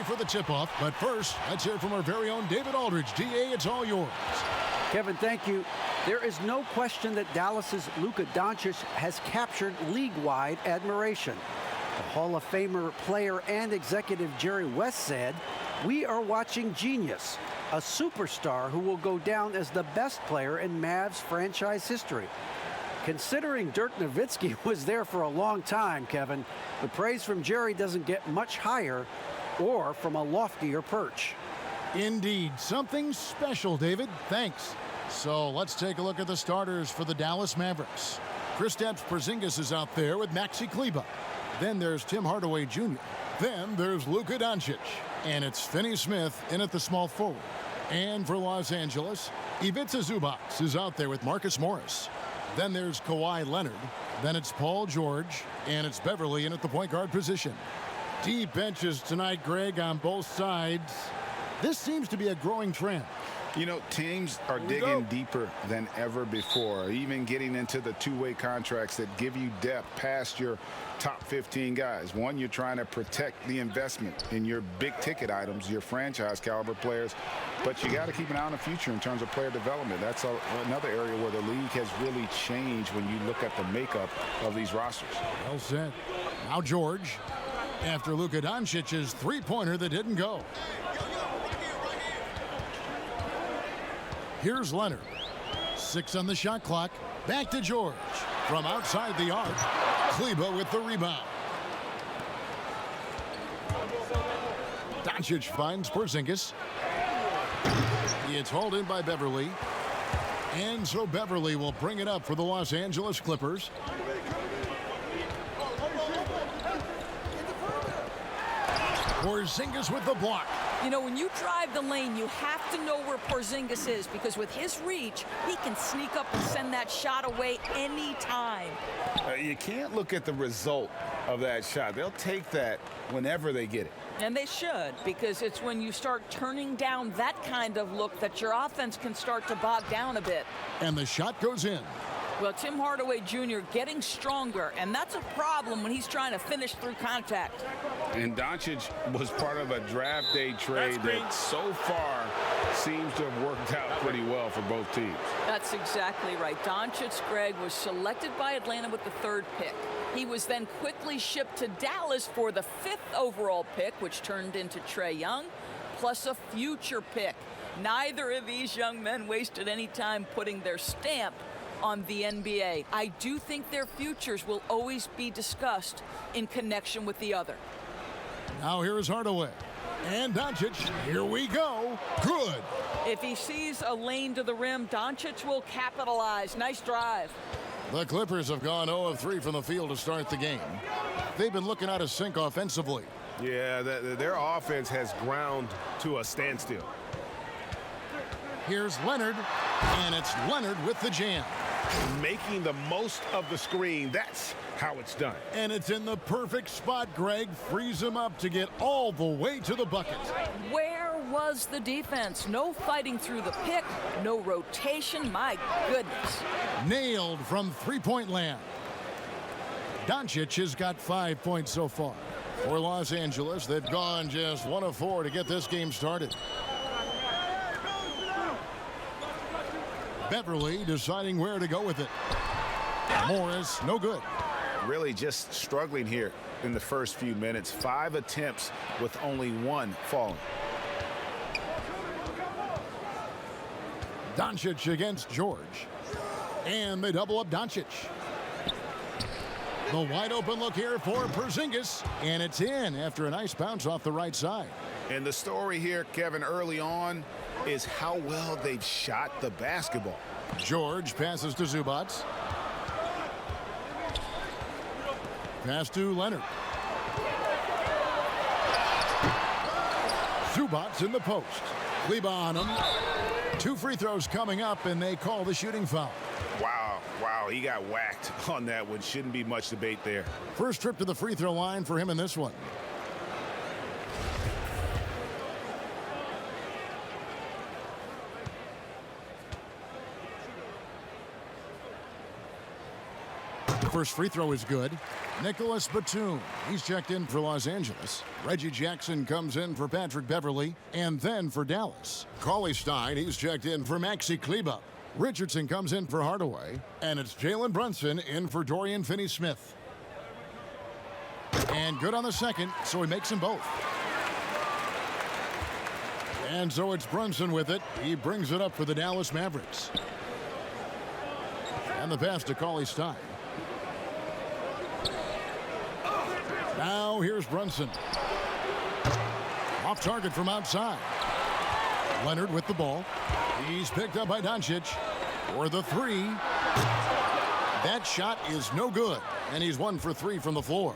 for the tip-off. But first, let's hear from our very own David Aldridge. DA, it's all yours. Kevin, thank you. There is no question that Dallas's Luka Doncic has captured league-wide admiration. The Hall of Famer player and executive Jerry West said, "We are watching genius, a superstar who will go down as the best player in Mavs franchise history." Considering Dirk Nowitzki was there for a long time, Kevin, the praise from Jerry doesn't get much higher or from a loftier perch. Indeed, something special, David. Thanks. So let's take a look at the starters for the Dallas Mavericks. Kristaps Porzingis is out there with Maxi Kleber. Then there's Tim Hardaway Jr. Then there's Luka Doncic. And it's Finney Smith in at the small forward. And for Los Angeles, Ivica Zubac is out there with Marcus Morris. Then there's Kawhi Leonard. Then it's Paul George. And it's Beverly in at the point guard position. Deep benches tonight, Greg, on both sides. This seems to be a growing trend. You know, teams are digging deeper than ever before, even getting into the two-way contracts that give you depth past your top 15 guys. One, you're trying to protect the investment in your big-ticket items, your franchise-caliber players, but you got to keep an eye on the future in terms of player development. That's another area where the league has really changed when you look at the makeup of these rosters. Well said. Now George, after Luka Doncic's three-pointer that didn't go. Here's Leonard. 6 on the shot clock. Back to George. From outside the arc, Kleber with the rebound. Doncic finds Porzingis. It's hauled in by Beverly. And so Beverly will bring it up for the Los Angeles Clippers. Porzingis with the block. You know, when you drive the lane, you have to know where Porzingis is, because with his reach, he can sneak up and send that shot away anytime. You can't look at the result of that shot. They'll take that whenever they get it. And they should, because it's when you start turning down that kind of look that your offense can start to bog down a bit. And the shot goes in. Well, Tim Hardaway Jr. getting stronger, and that's a problem when he's trying to finish through contact. And Doncic was part of a draft day trade that so far seems to have worked out pretty well for both teams. That's exactly right. Doncic, Greg, was selected by Atlanta with the 3rd pick. He was then quickly shipped to Dallas for the 5th overall pick, which turned into Trae Young, plus a future pick. Neither of these young men wasted any time putting their stamp on the NBA. I do think their futures will always be discussed in connection with the other. Now here's Hardaway. And Doncic, here we go. Good. If he sees a lane to the rim, Doncic will capitalize. Nice drive. The Clippers have gone 0 of 3 from the field to start the game. They've been looking out of sync offensively. Yeah, their offense has ground to a standstill. Here's Leonard, and it's Leonard with the jam. Making the most of the screen, that's how it's done. And it's in the perfect spot, Greg. Frees him up to get all the way to the bucket. Where was the defense? No fighting through the pick, no rotation, my goodness. Nailed from three-point land. Doncic has got 5 points so far. For Los Angeles, they've gone just 1 of 4 to get this game started. Beverly deciding where to go with it. Morris, no good. Really just struggling here in the first few minutes. 5 attempts with only 1 falling. Doncic against George. And they double up Doncic. The wide open look here for Porzingis. And it's in after a nice bounce off the right side. And the story here, Kevin, early on is how well they've shot the basketball. George passes to Zubac. Pass to Leonard. Zubac in the post. Kleber on him. 2 free throws coming up, and they call the shooting foul. Wow, he got whacked on that one. Shouldn't be much debate there. First trip to the free throw line for him in this one. First free throw is good. Nicholas Batum, he's checked in for Los Angeles. Reggie Jackson comes in for Patrick Beverly, and then for Dallas. Cauley Stein, he's checked in for Maxi Kleber. Richardson comes in for Hardaway, and it's Jalen Brunson in for Dorian Finney-Smith. And good on the second, so he makes them both. And so it's Brunson with it. He brings it up for the Dallas Mavericks. And the pass to Cauley Stein. Now here's Brunson. Off target from outside. Leonard with the ball. He's picked up by Doncic for the three. That shot is no good, and he's 1 for 3 from the floor.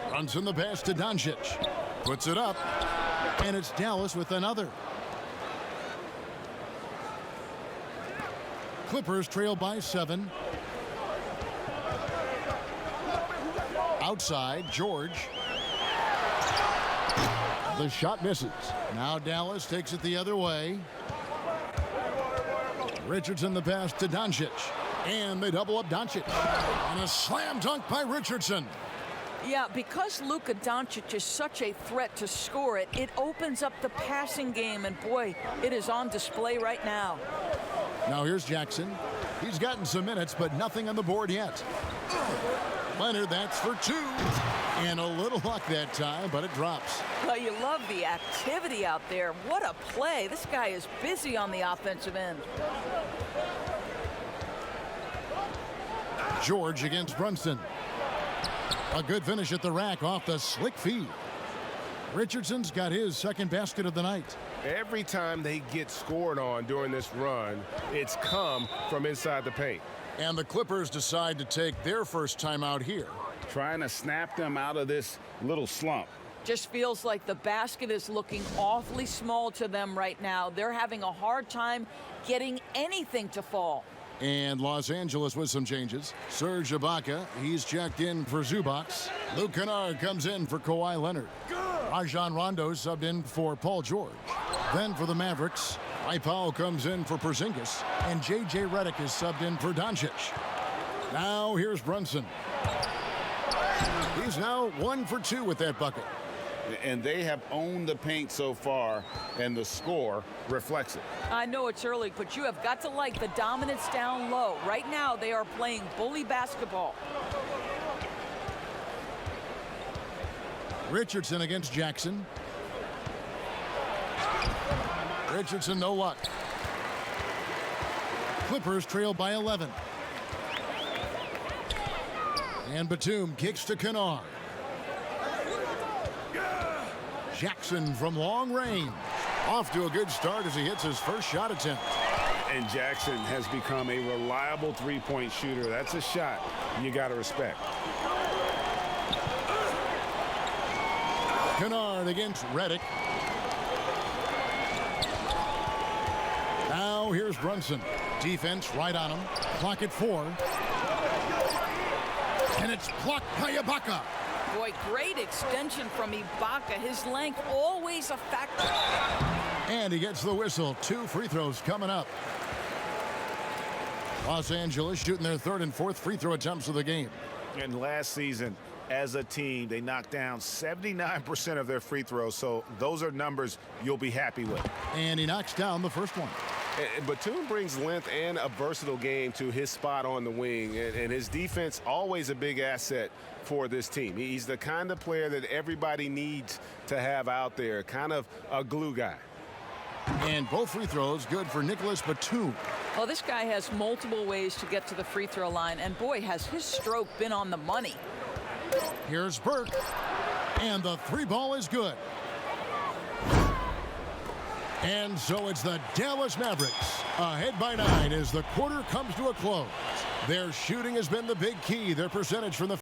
Brunson the pass to Doncic. Puts it up, and it's Dallas with another. Clippers trail by 7. Outside, George. The shot misses. Now Dallas takes it the other way. Richardson the pass to Doncic. And they double up Doncic. And a slam dunk by Richardson. Yeah, because Luka Doncic is such a threat to score it, it opens up the passing game, and boy, it is on display right now. Now here's Jackson. He's gotten some minutes, but nothing on the board yet. Leonard, that's for 2. And a little luck that time, but it drops. Well, you love the activity out there. What a play. This guy is busy on the offensive end. George against Brunson. A good finish at the rack off the slick feed. Richardson's got his second basket of the night. Every time they get scored on during this run, it's come from inside the paint. And the Clippers decide to take their first time out here. Trying to snap them out of this little slump. Just feels like the basket is looking awfully small to them right now. They're having a hard time getting anything to fall. And Los Angeles with some changes. Serge Ibaka, he's checked in for JBOX. Luke Kennard comes in for Kawhi Leonard. Rajon Rondo subbed in for Paul George. Then for the Mavericks, Powell comes in for Porzingis. And J.J. Redick is subbed in for Doncic. Now here's Brunson. He's now 1 for 2 with that bucket. And they have owned the paint so far, and the score reflects it. I know it's early, but you have got to like the dominance down low. Right now, they are playing bully basketball. Richardson against Jackson. Richardson, no luck. Clippers trail by 11. And Batum kicks to Kennard. Jackson from long range. Off to a good start as he hits his first shot attempt. And Jackson has become a reliable three-point shooter. That's a shot you got to respect. Kennard against Redick. Now here's Brunson. Defense right on him. Clock at 4. And it's blocked by Ibaka. Boy, great extension from Ibaka. His length always a factor. And he gets the whistle. 2 free throws coming up. Los Angeles shooting their 3rd and 4th free throw attempts of the game. And last season, as a team, they knocked down 79% of their free throws, so those are numbers you'll be happy with. And he knocks down the first one. And Batum brings length and a versatile game to his spot on the wing, and his defense always a big asset for this team. He's the kind of player that everybody needs to have out there, kind of a glue guy. And both free throws good for Nicholas Batum. Well, this guy has multiple ways to get to the free throw line, and boy, has his stroke been on the money. Here's Burke, and the 3 ball is good. And so it's the Dallas Mavericks ahead by 9 as the quarter comes to a close. Their shooting has been the big key. Their percentage from the